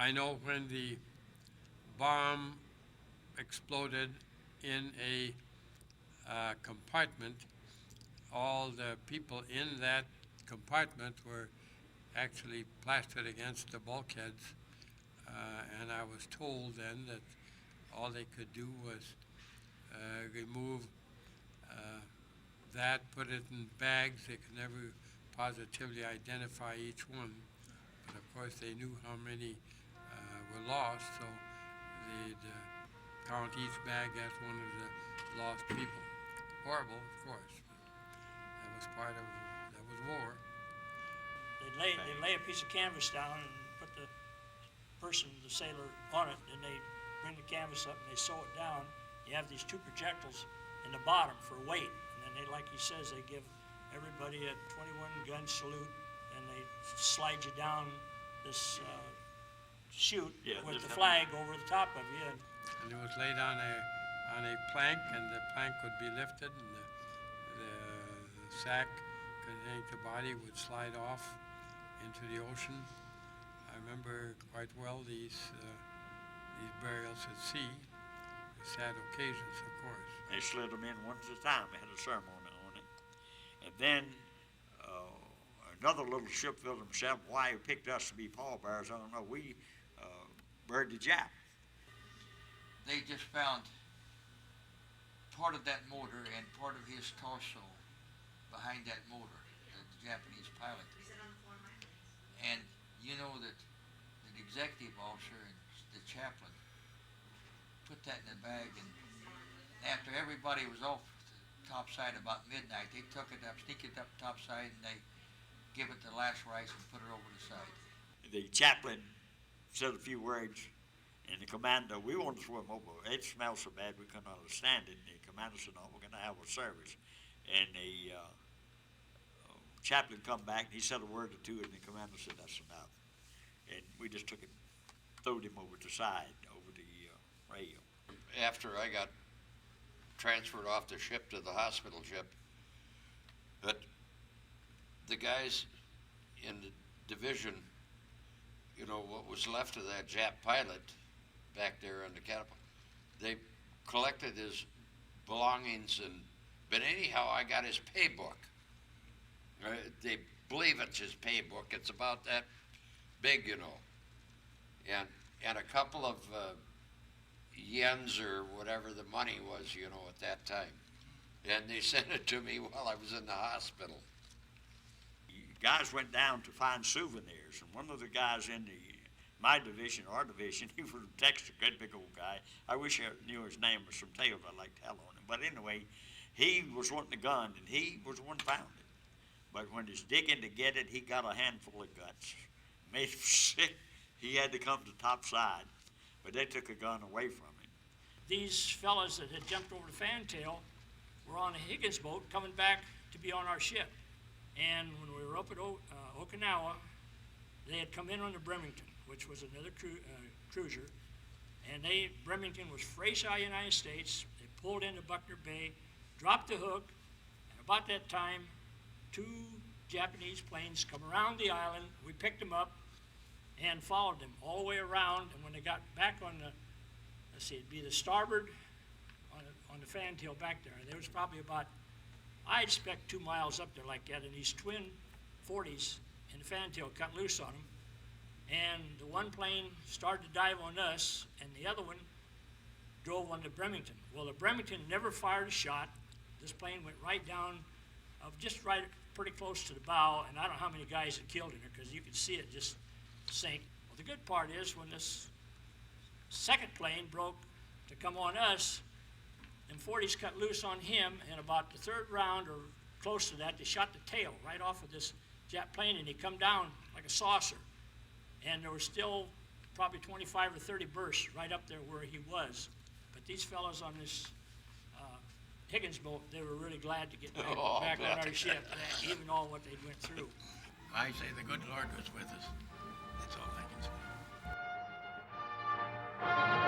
I know when the bomb exploded in a compartment, all the people in that compartment were actually plastered against the bulkheads, and I was told then that all they could do was remove that, put it in bags. They could never positively identify each one, but of course they knew how many were lost, so they'd count each bag as one of the lost people. Horrible, of course, but that was part of that was war. They'd lay a piece of canvas down and put the person, the sailor, on it, and they bring the canvas up and they sew it down. You have these two projectiles in the bottom for weight, and then they, like he says, they give everybody a 21-gun salute, and they slide you down this chute with the flag over the top of you. And it was laid on a plank, and the plank would be lifted, and the sack containing the body would slide off into the ocean. I remember quite well these burials at sea, sad occasions, of course. They slid them in one at a time. They had a ceremony on it. And then another little ship filled himself. Why he picked us to be pallbearers, I don't know. We buried the Jap. They just found part of that motor and part of his torso behind that motor, the Japanese pilot. And you know that the executive officer and the chaplain put that in a bag, and after everybody was off the topside about midnight, they took it up, sneaked it up topside, and they give it the last rites and put it over the side. The chaplain said a few words, and the commander, we wanted to swim over. It smelled so bad we couldn't understand it. And the commander said, no, we're going to have a service. And the chaplain come back, and he said a word or two, and the commander said, that's enough. And we just took him, throwed him over the side, over the rail. After I got transferred off the ship to the hospital ship, but the guys in the division, you know, what was left of that Jap pilot back there on the catapult, they collected his belongings, but anyhow, I got his pay book. They believe it's his pay book. It's about that big, you know, and a couple of yens or whatever the money was, you know, at that time. And they sent it to me while I was in the hospital. Guys went down to find souvenirs, and one of the guys in my division, our division, he was from Texas, a good big old guy. I wish I knew his name or some tales I'd like to tell on him. But anyway, he was wanting a gun, and he was the one who found it. But when he's digging to get it, he got a handful of guts. Made him sick. He had to come to top side, but they took a gun away from him. These fellas that had jumped over the fantail were on a Higgins boat coming back to be on our ship. And when we were up at Okinawa, they had come in on the Bremerton, which was another cruiser. And Bremerton was fresh out of the United States. They pulled into Buckner Bay, dropped the hook, and about that time, two Japanese planes come around the island. We picked them up and followed them all the way around. And when they got back on the, it'd be the starboard on the fantail back there. There was probably about, I expect 2 miles up there like that, and these twin 40s in the fantail cut loose on them. And the one plane started to dive on us, and the other one drove on the Bremerton. Well, the Bremerton never fired a shot. This plane went right down, just right pretty close to the bow, and I don't know how many guys it killed in there because you could see it just sink. Well, the good part is when this second plane broke to come on us, and 40s cut loose on him, and about the third round or close to that, they shot the tail right off of this jet plane, and he come down like a saucer. And there were still probably 25 or 30 bursts right up there where he was. But these fellows on this Higgins boat, they were really glad to get back on our ship, even all what they went through. I say the good Lord was with us. That's all I can say.